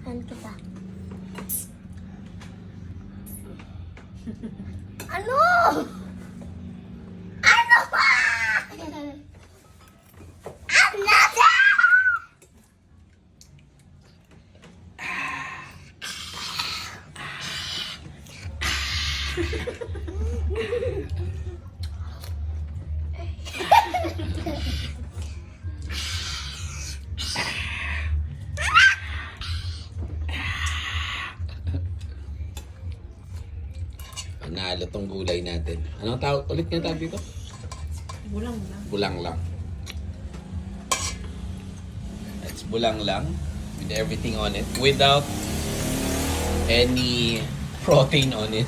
Saan kita? Ano? Ano ba? Ano ba? Panalo tong gulay natin. Anong tawag ulit niya tawag dito? Bulang lang. Bulang lang. It's bulang lang with everything on it without any protein on it.